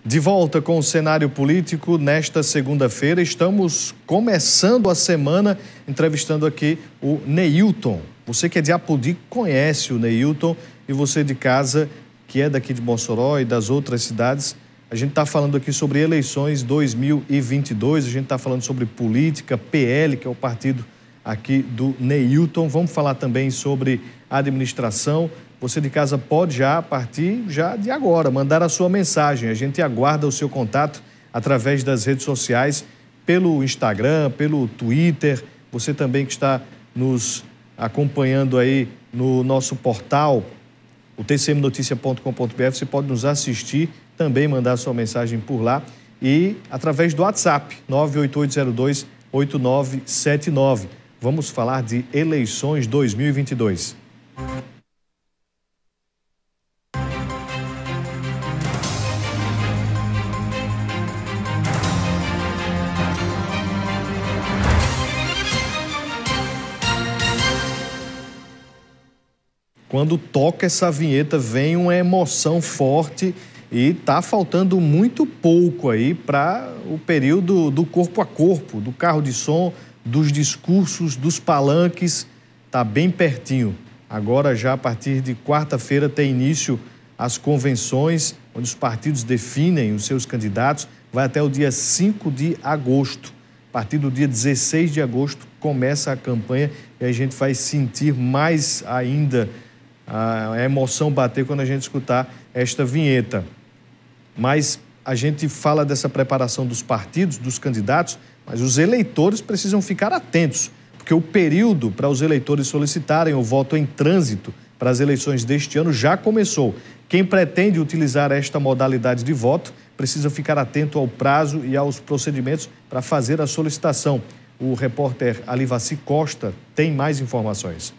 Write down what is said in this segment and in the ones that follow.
De volta com o cenário político nesta segunda-feira, estamos começando a semana entrevistando aqui o Neilton. Você que é de Apodi conhece o Neilton e você de casa que é daqui de Mossoró e das outras cidades. A gente está falando aqui sobre eleições 2022, a gente está falando sobre política, PL, que é o partido aqui do Neilton. Vamos falar também sobre administração. Você de casa pode já, a partir já de agora, mandar a sua mensagem. A gente aguarda o seu contato através das redes sociais, pelo Instagram, pelo Twitter. Você também que está nos acompanhando aí no nosso portal, o tcmnoticia.com.br, você pode nos assistir, também mandar a sua mensagem por lá e através do WhatsApp, 98802-8979. Vamos falar de eleições 2022. Quando toca essa vinheta, vem uma emoção forte e tá faltando muito pouco aí para o período do corpo a corpo, do carro de som, dos discursos, dos palanques, tá bem pertinho. Agora já a partir de quarta-feira tem início as convenções, onde os partidos definem os seus candidatos, vai até o dia 5 de agosto. A partir do dia 16 de agosto começa a campanha e a gente vai sentir mais ainda a emoção bater quando a gente escutar esta vinheta. Mas a gente fala dessa preparação dos partidos, dos candidatos, mas os eleitores precisam ficar atentos, porque o período para os eleitores solicitarem o voto em trânsito para as eleições deste ano já começou. Quem pretende utilizar esta modalidade de voto precisa ficar atento ao prazo e aos procedimentos para fazer a solicitação. O repórter Alivaci Costa tem mais informações.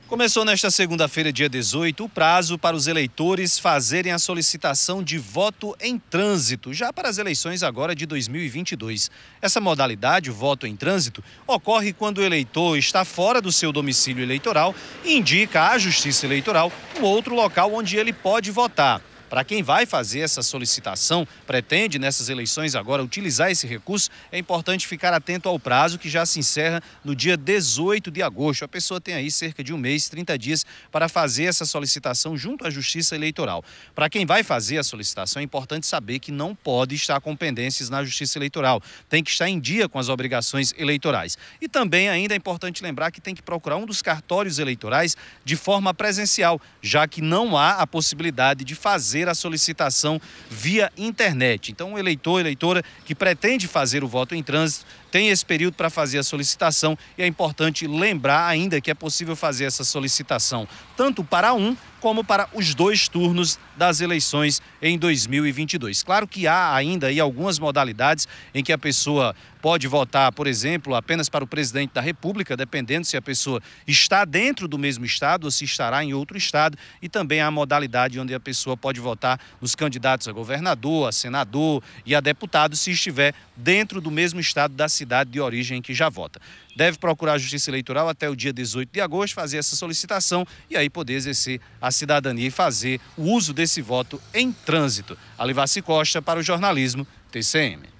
Começou nesta segunda-feira, dia 18, o prazo para os eleitores fazerem a solicitação de voto em trânsito, já para as eleições agora de 2022. Essa modalidade, o voto em trânsito, ocorre quando o eleitor está fora do seu domicílio eleitoral e indica à Justiça Eleitoral um outro local onde ele pode votar. Para quem vai fazer essa solicitação, pretende nessas eleições agora utilizar esse recurso, é importante ficar atento ao prazo que já se encerra no dia 18 de agosto. A pessoa tem aí cerca de um mês, 30 dias para fazer essa solicitação junto à Justiça Eleitoral. Para quem vai fazer a solicitação, é importante saber que não pode estar com pendências na Justiça Eleitoral. Tem que estar em dia com as obrigações eleitorais. E também ainda é importante lembrar que tem que procurar um dos cartórios eleitorais de forma presencial, já que não há a possibilidade de fazer a solicitação via internet. Então, o eleitor, eleitora que pretende fazer o voto em trânsito tem esse período para fazer a solicitação e é importante lembrar ainda que é possível fazer essa solicitação tanto para um como para os dois turnos das eleições em 2022. Claro que há ainda aí algumas modalidades em que a pessoa pode votar, por exemplo, apenas para o presidente da República, dependendo se a pessoa está dentro do mesmo estado ou se estará em outro estado, e também há a modalidade onde a pessoa pode votar nos candidatos a governador, a senador e a deputado se estiver dentro do mesmo estado da cidade de origem em que já vota. Deve procurar a Justiça Eleitoral até o dia 18 de agosto, fazer essa solicitação e aí poder exercer a cidadania e fazer o uso desse voto em trânsito. Alivaci Costa para o jornalismo TCM.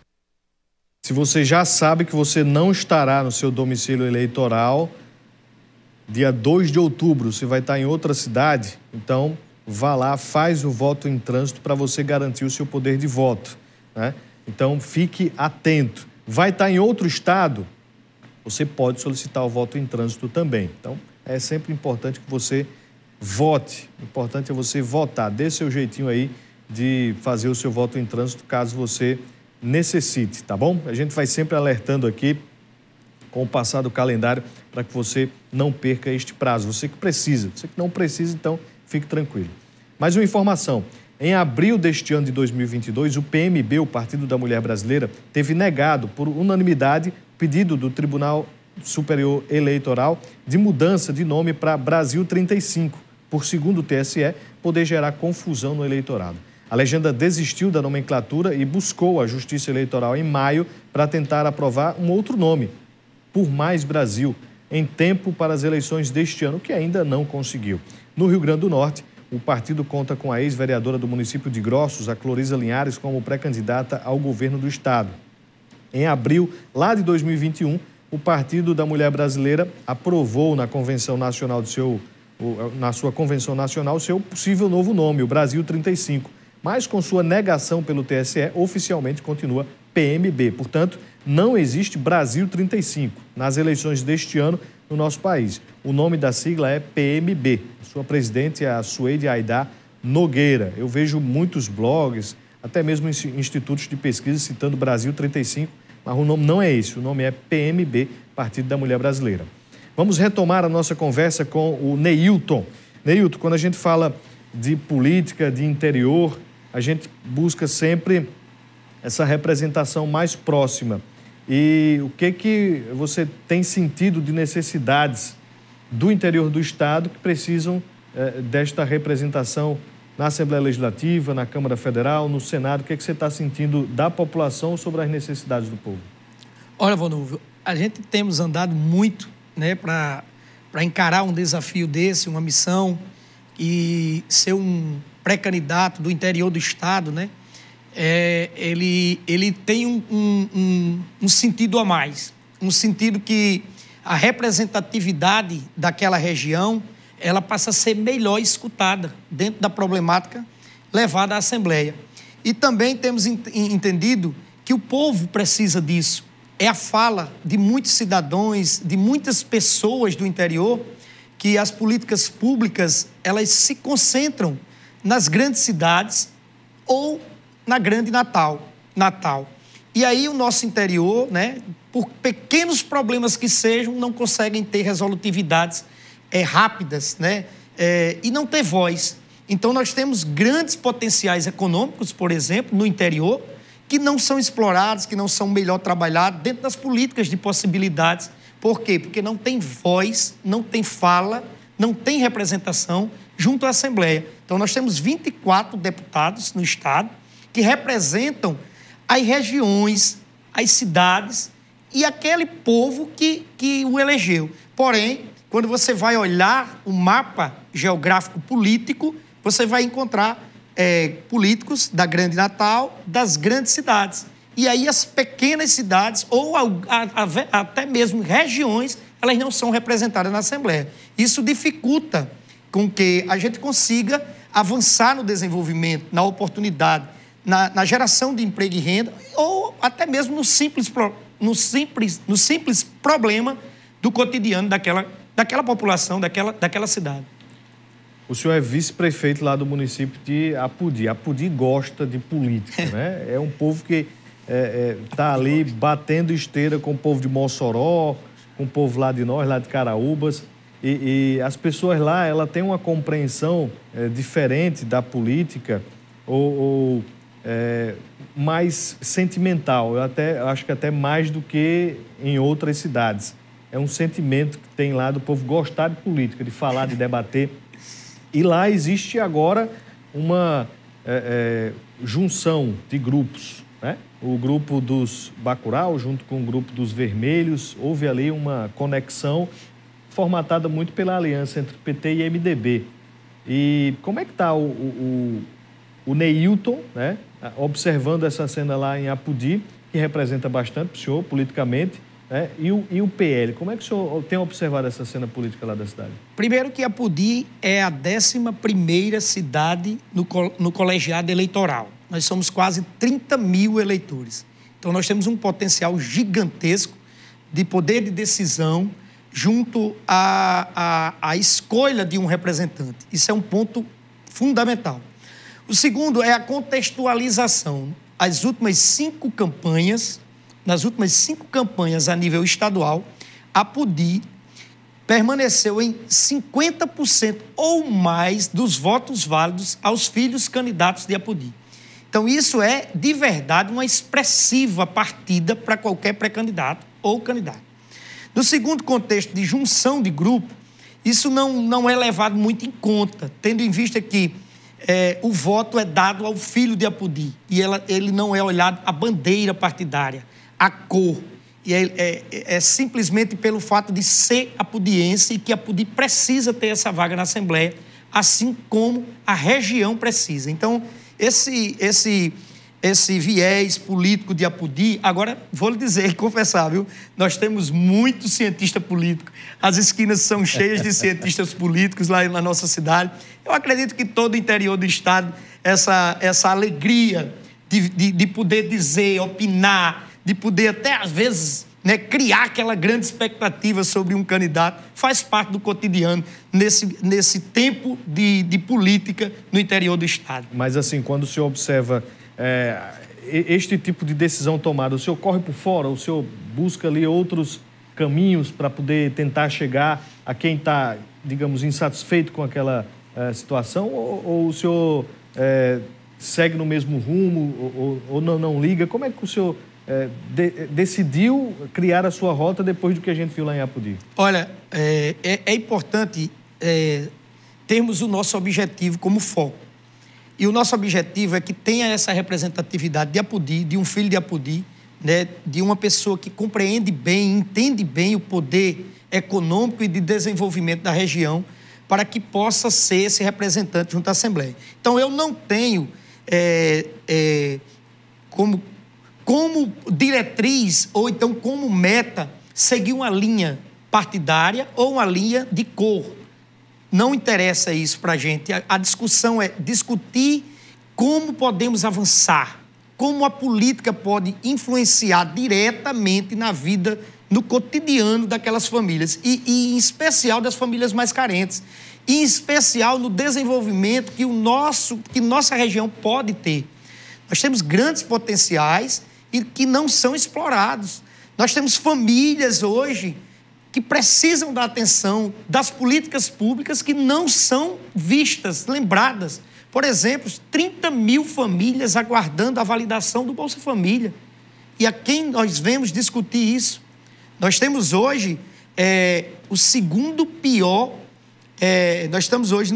Se você já sabe que você não estará no seu domicílio eleitoral, dia 2 de outubro, você vai estar em outra cidade, então vá lá, faz o voto em trânsito para você garantir o seu poder de voto, né? Então fique atento. Vai estar em outro estado, você pode solicitar o voto em trânsito também. Então é sempre importante que você vote, o importante é você votar, dê seu jeitinho aí de fazer o seu voto em trânsito caso você necessite, tá bom? A gente vai sempre alertando aqui com o passar do calendário para que você não perca este prazo. Você que precisa, você que não precisa, então fique tranquilo. Mais uma informação. Em abril deste ano de 2022, o PMB, o Partido da Mulher Brasileira, teve negado por unanimidade o pedido do Tribunal Superior Eleitoral de mudança de nome para Brasil 35, por segundo o TSE, poder gerar confusão no eleitorado. A legenda desistiu da nomenclatura e buscou a Justiça Eleitoral em maio para tentar aprovar um outro nome, Por Mais Brasil, em tempo para as eleições deste ano, que ainda não conseguiu. No Rio Grande do Norte, o partido conta com a ex-vereadora do município de Grossos, a Cloriza Linhares, como pré-candidata ao governo do estado. Em abril, lá de 2021, o Partido da Mulher Brasileira aprovou na Convenção Nacional na sua Convenção Nacional seu possível novo nome, o Brasil 35, mas com sua negação pelo TSE, oficialmente continua PMB. Portanto, não existe Brasil 35 nas eleições deste ano no nosso país. O nome da sigla é PMB. Sua presidente é a Suede Aidar Nogueira. Eu vejo muitos blogs, até mesmo institutos de pesquisa citando Brasil 35, mas o nome não é esse, o nome é PMB, Partido da Mulher Brasileira. Vamos retomar a nossa conversa com o Neilton. Neilton, quando a gente fala de política, de interior, a gente busca sempre essa representação mais próxima. E o que você tem sentido de necessidades do interior do estado que precisam desta representação na Assembleia Legislativa, na Câmara Federal, no Senado? O que você está sentindo da população sobre as necessidades do povo? Olha, Vonúvio, a gente temos andado muito, né, para encarar um desafio desse, uma missão, e ser um pré-candidato do interior do estado, né? Ele tem um sentido a mais, um sentido que a representatividade daquela região ela passa a ser melhor escutada dentro da problemática levada à Assembleia. E também temos entendido que o povo precisa disso. É a fala de muitos cidadãos, de muitas pessoas do interior, que as políticas públicas elas se concentram nas grandes cidades ou na grande Natal. E aí o nosso interior, né, por pequenos problemas que sejam, não conseguem ter resolutividades rápidas, né, e não ter voz. Então nós temos grandes potenciais econômicos, por exemplo, no interior, que não são explorados, que não são melhor trabalhados dentro das políticas de possibilidades. Por quê? Porque não tem voz, não tem fala, não tem representação junto à Assembleia. Então nós temos 24 deputados no estado que representam as regiões, as cidades e aquele povo que o elegeu. Porém, quando você vai olhar o mapa geográfico político, você vai encontrar políticos da grande Natal, das grandes cidades. E aí as pequenas cidades, ou até mesmo regiões, elas não são representadas na Assembleia. Isso dificulta com que a gente consiga avançar no desenvolvimento, na oportunidade, na geração de emprego e renda, ou até mesmo no simples problema do cotidiano daquela população, daquela cidade. O senhor é vice-prefeito lá do município de Apodi. Apodi gosta de política, né? É um povo que está ali batendo esteira com o povo de Mossoró, com o povo lá de nós, lá de Caraúbas. E as pessoas lá, ela têm uma compreensão diferente da política ou mais sentimental. Eu acho que até mais do que em outras cidades. É um sentimento que tem lá do povo gostar de política, de falar, de debater. E lá existe agora uma junção de grupos, né? O grupo dos Bacurau, junto com o grupo dos Vermelhos, houve ali uma conexão formatada muito pela aliança entre PT e MDB. E como é que está o Neilton, né, observando essa cena lá em Apodi, que representa bastante o senhor politicamente, né, e o PL? Como é que o senhor tem observado essa cena política lá da cidade? Primeiro que Apodi é a 11ª cidade no colegiado eleitoral. Nós somos quase 30 mil eleitores. Então nós temos um potencial gigantesco de poder de decisão junto à escolha de um representante. Isso é um ponto fundamental. O segundo é a contextualização. Nas últimas 5 campanhas a nível estadual, Apodi permaneceu em 50% ou mais dos votos válidos aos filhos candidatos de Apodi. Então, isso é, de verdade, uma expressiva partida para qualquer pré-candidato ou candidato. No segundo contexto de junção de grupo, isso não é levado muito em conta, tendo em vista que o voto é dado ao filho de Apodi e ele não é olhado a bandeira partidária, a cor. E é simplesmente pelo fato de ser apodiense e que Apodi precisa ter essa vaga na Assembleia, assim como a região precisa. Então, esse viés político de Apodi, agora vou lhe dizer e confessar, viu? Nós temos muito cientista político, as esquinas são cheias de cientistas políticos lá na nossa cidade. Eu acredito que todo o interior do estado, essa alegria de poder dizer, opinar, de poder até às vezes, né, criar aquela grande expectativa sobre um candidato, faz parte do cotidiano nesse tempo de política no interior do estado. Mas assim, quando o senhor observa este tipo de decisão tomada, o senhor corre por fora, o senhor busca ali outros caminhos para poder tentar chegar a quem está, digamos, insatisfeito com aquela situação, ou o senhor segue no mesmo rumo, ou não liga? Como é que o senhor decidiu criar a sua rota depois do que a gente viu lá em Apodi? Olha, é importante termos o nosso objetivo como foco. E o nosso objetivo é que tenha essa representatividade de Apodi, de um filho de Apodi, né, de uma pessoa que compreende bem, entende bem o poder econômico e de desenvolvimento da região, para que possa ser esse representante junto à Assembleia. Então, eu não tenho como diretriz ou então como meta seguir uma linha partidária ou uma linha de cor. Não interessa isso para a gente. A discussão é discutir como podemos avançar, como a política pode influenciar diretamente na vida, no cotidiano daquelas famílias, e em especial das famílias mais carentes, e em especial no desenvolvimento que nossa região pode ter. Nós temos grandes potenciais e que não são explorados. Nós temos famílias hoje que precisam da atenção das políticas públicas que não são vistas, lembradas. Por exemplo, 30 mil famílias aguardando a validação do Bolsa Família. E a quem nós vemos discutir isso? Nós temos hoje o segundo pior, nós estamos hoje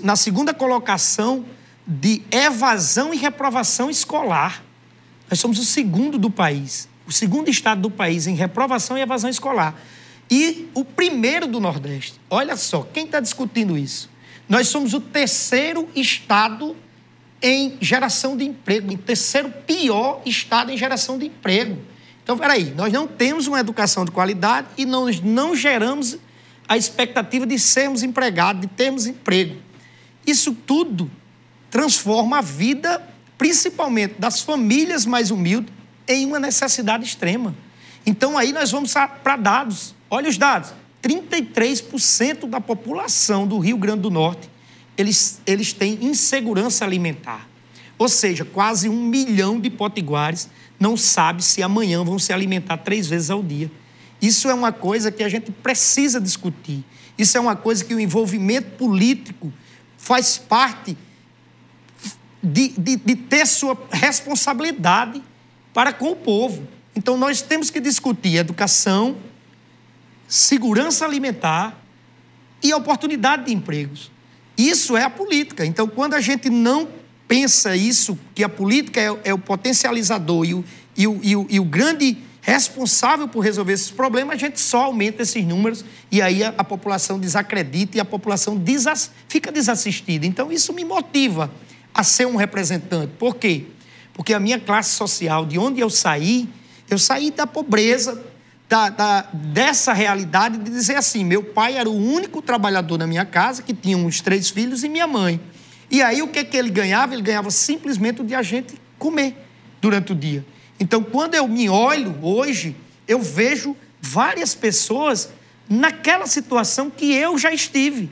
na segunda colocação de evasão e reprovação escolar. Nós somos o segundo do país, o segundo estado do país em reprovação e evasão escolar. E o primeiro do Nordeste. Olha só, quem está discutindo isso? Nós somos o terceiro estado em geração de emprego, o terceiro pior estado em geração de emprego. Então, peraí, nós não temos uma educação de qualidade e nós não geramos a expectativa de sermos empregados, de termos emprego. Isso tudo transforma a vida, principalmente das famílias mais humildes, em uma necessidade extrema. Então, aí nós vamos para dados. Olha os dados. 33% da população do Rio Grande do Norte, eles têm insegurança alimentar. Ou seja, quase 1 milhão de potiguares não sabe se amanhã vão se alimentar 3 vezes ao dia. Isso é uma coisa que a gente precisa discutir. Isso é uma coisa que o envolvimento político faz parte de ter sua responsabilidade para com o povo. Então, nós temos que discutir educação, segurança alimentar e oportunidade de empregos. Isso é a política. Então, quando a gente não pensa isso, que a política é o potencializador e o grande responsável por resolver esses problemas, a gente só aumenta esses números e aí a população desacredita e a população fica desassistida. Então, isso me motiva a ser um representante. Por quê? Porque a minha classe social, de onde eu saí da pobreza, dessa realidade de dizer assim, meu pai era o único trabalhador na minha casa, que tinha uns 3 filhos, e minha mãe. E aí o que ele ganhava? Ele ganhava simplesmente o de a gente comer durante o dia. Então, quando eu me olho hoje, eu vejo várias pessoas naquela situação que eu já estive.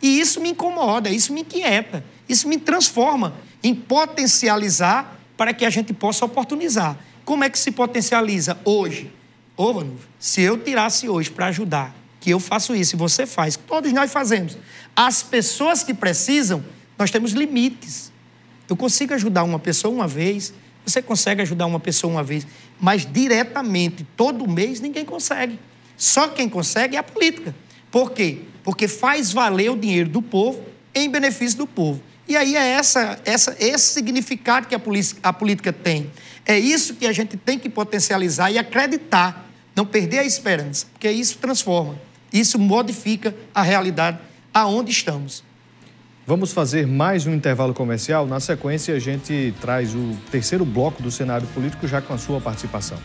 E isso me incomoda, isso me inquieta, isso me transforma em potencializar para que a gente possa oportunizar. Como é que se potencializa hoje? Ô, Vanuva, se eu tirasse hoje para ajudar, que eu faço isso e você faz, todos nós fazemos, as pessoas que precisam, nós temos limites. Eu consigo ajudar uma pessoa uma vez, você consegue ajudar uma pessoa uma vez, mas diretamente, todo mês, ninguém consegue. Só quem consegue é a política. Por quê? Porque faz valer o dinheiro do povo em benefício do povo. E aí é esse significado que a política tem. É isso que a gente tem que potencializar e acreditar, não perder a esperança, porque isso transforma, isso modifica a realidade aonde estamos. Vamos fazer mais um intervalo comercial. Na sequência, a gente traz o terceiro bloco do cenário político já com a sua participação.